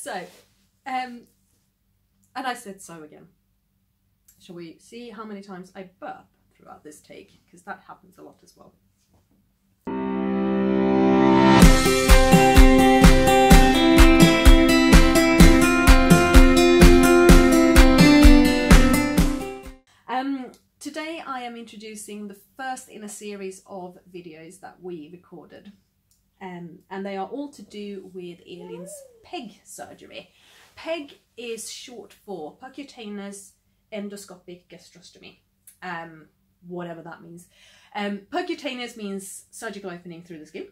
So, and I said so again. Shall we see how many times I burp throughout this take? Because that happens a lot as well. Today I am introducing the first in a series of videos that we recorded. And they are all to do with Eileen's PEG surgery. PEG is short for percutaneous endoscopic gastrostomy, whatever that means. Percutaneous means surgical opening through the skin.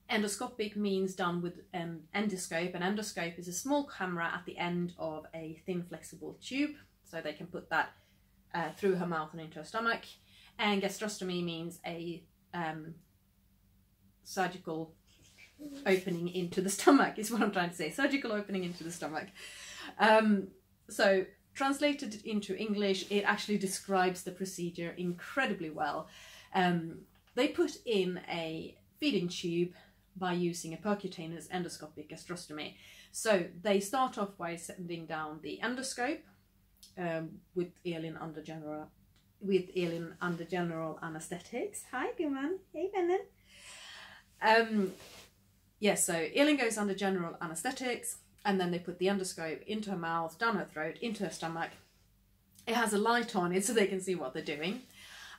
Endoscopic means done with an endoscope. An endoscope is a small camera at the end of a thin flexible tube, so they can put that through her mouth and into her stomach. And gastrostomy means a surgical opening into the stomach, is what I'm trying to say. Surgical opening into the stomach. So translated into English, it actually describes the procedure incredibly well. They put in a feeding tube by using a percutaneous endoscopic gastrostomy. So they start off by sending down the endoscope with Eileen under general anesthetics. Hi, good man. Hey, Brennan. Yes, so Eileen goes under general anesthetics, and then they put the endoscope into her mouth, down her throat, into her stomach. It has a light on it so they can see what they're doing.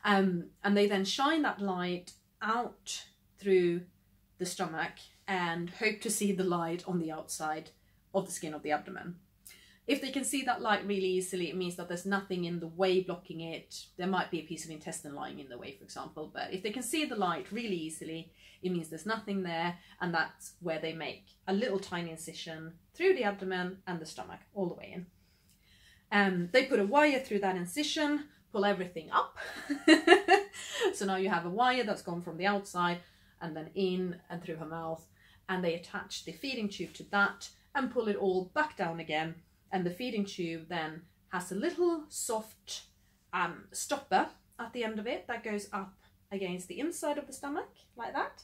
And they then shine that light out through the stomach and hope to see the light on the outside of the skin of the abdomen. If they can see that light really easily, it means that there's nothing in the way blocking it. There might be a piece of intestine lying in the way, for example, but if they can see the light really easily, it means there's nothing there, and that's where they make a little tiny incision through the abdomen and the stomach, all the way in. They put a wire through that incision, pull everything up. So now you have a wire that's gone from the outside and then in and through her mouth, and they attach the feeding tube to that and pull it all back down again. And the feeding tube then has a little soft stopper at the end of it that goes up against the inside of the stomach, like that.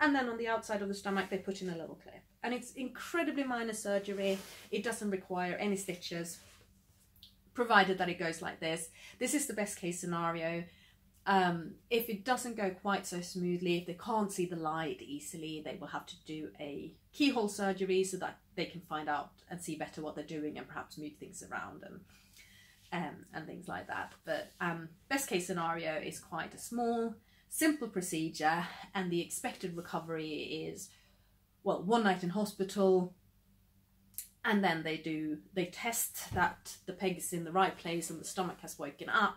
And then on the outside of the stomach, they put in a little clip. And it's incredibly minor surgery. It doesn't require any stitches, provided that it goes like this. This is the best case scenario. If it doesn't go quite so smoothly, if they can't see the light easily, they will have to do a keyhole surgery so that they can find out and see better what they're doing and perhaps move things around and things like that. But best case scenario is quite a small, simple procedure, and the expected recovery is, well, 1 night in hospital, and then they test that the PEG is in the right place and the stomach has woken up.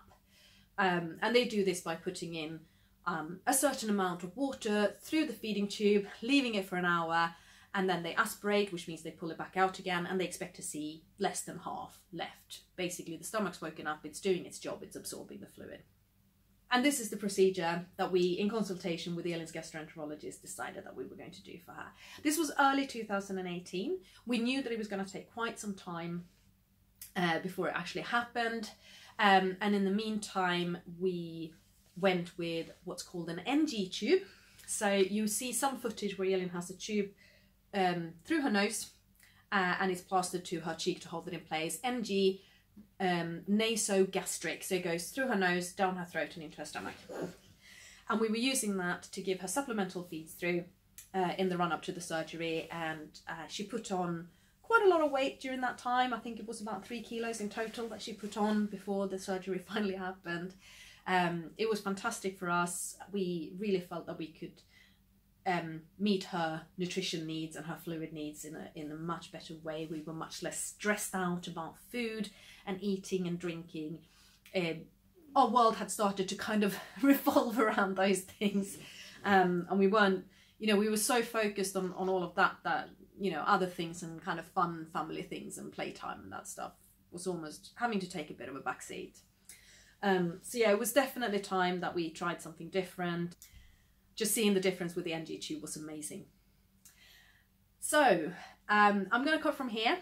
And they do this by putting in a certain amount of water through the feeding tube, leaving it for an hour, and then they aspirate, which means they pull it back out again, and they expect to see less than half left. Basically, the stomach's woken up, it's doing its job, it's absorbing the fluid. And this is the procedure that we, in consultation with Eileen's gastroenterologist, decided that we were going to do for her. This was early 2018. We knew that it was going to take quite some time before it actually happened. And in the meantime, we went with what's called an NG tube. So you see some footage where Eileen has a tube through her nose and it's plastered to her cheek to hold it in place. NG, nasogastric, so it goes through her nose, down her throat and into her stomach. And we were using that to give her supplemental feeds through in the run-up to the surgery, and she put on quite a lot of weight during that time. I think it was about 3 kilos in total that she put on before the surgery finally happened. It was fantastic for us. We really felt that we could meet her nutrition needs and her fluid needs in a much better way. We were much less stressed out about food and eating and drinking. Our world had started to kind of revolve around those things, and we weren't, we were so focused on all of that other things and kind of fun family things and playtime and that stuff was almost having to take a bit of a backseat. So yeah, it was definitely time that we tried something different. Just seeing the difference with the NG tube was amazing. So I'm going to cut from here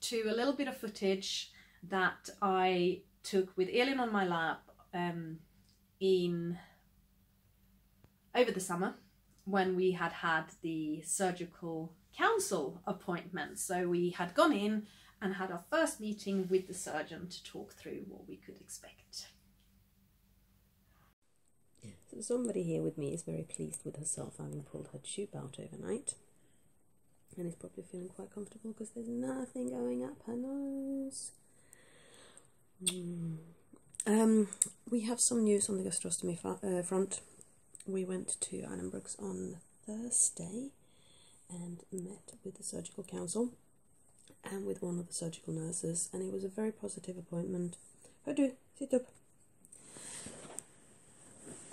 to a little bit of footage that I took with Eileen on my lap over the summer when we had the surgical counsel appointment. So we had gone in and had our first meeting with the surgeon to talk through what we could expect. So somebody here with me is very pleased with herself having pulled her tube out overnight, and is probably feeling quite comfortable because there's nothing going up her nose. We have some news on the gastrostomy front. We went to Addenbrooke's on Thursday and met with the surgical counsel and with one of the surgical nurses, and it was a very positive appointment. Hördu, sit up.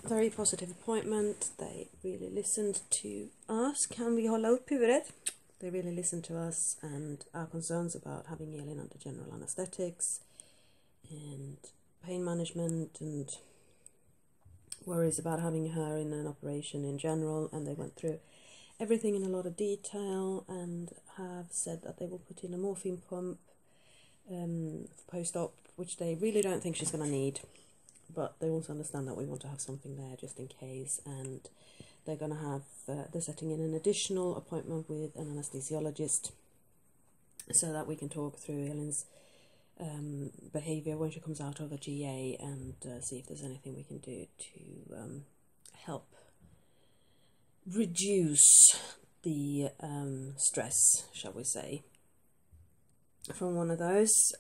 Very positive appointment. They really listened to us. Kan vi hålla upp huvudet? They really listened to us and our concerns about having Elin under general anesthetics and pain management and worries about having her in an operation in general, and they went through everything in a lot of detail and have said that they will put in a morphine pump post-op, which they really don't think she's going to need, but they also understand that we want to have something there just in case, and they're going to have they're setting in an additional appointment with an anesthesiologist so that we can talk through Elin's behaviour when she comes out of a GA and see if there's anything we can do to help reduce the stress, shall we say, from one of those.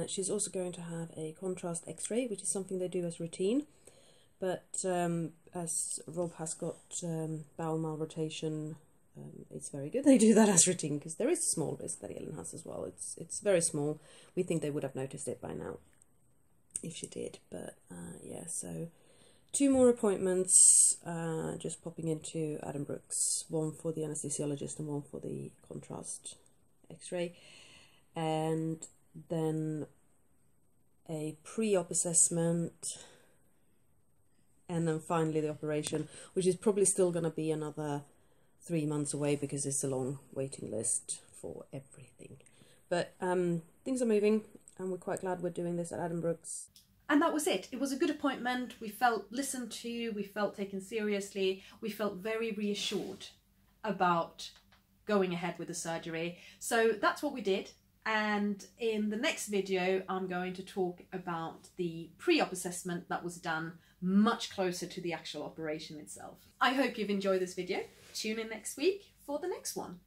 She's also going to have a contrast x-ray, which is something they do as routine, but as Rob has got bowel malrotation, it's very good they do that as routine, because there is a small risk that Elin has as well. It's very small. We think they would have noticed it by now if she did, but yeah, so 2 more appointments just popping into Addenbrooke's, one for the anesthesiologist and one for the contrast x-ray, and then a pre-op assessment, and then finally the operation, which is probably still going to be another 3 months away because it's a long waiting list for everything. But things are moving, and we're quite glad we're doing this at Addenbrooke's. And that was it. It was a good appointment. We felt listened to, we felt taken seriously, we felt very reassured about going ahead with the surgery. So that's what we did. And in the next video, I'm going to talk about the pre-op assessment that was done much closer to the actual operation itself. I hope you've enjoyed this video. Tune in next week for the next one.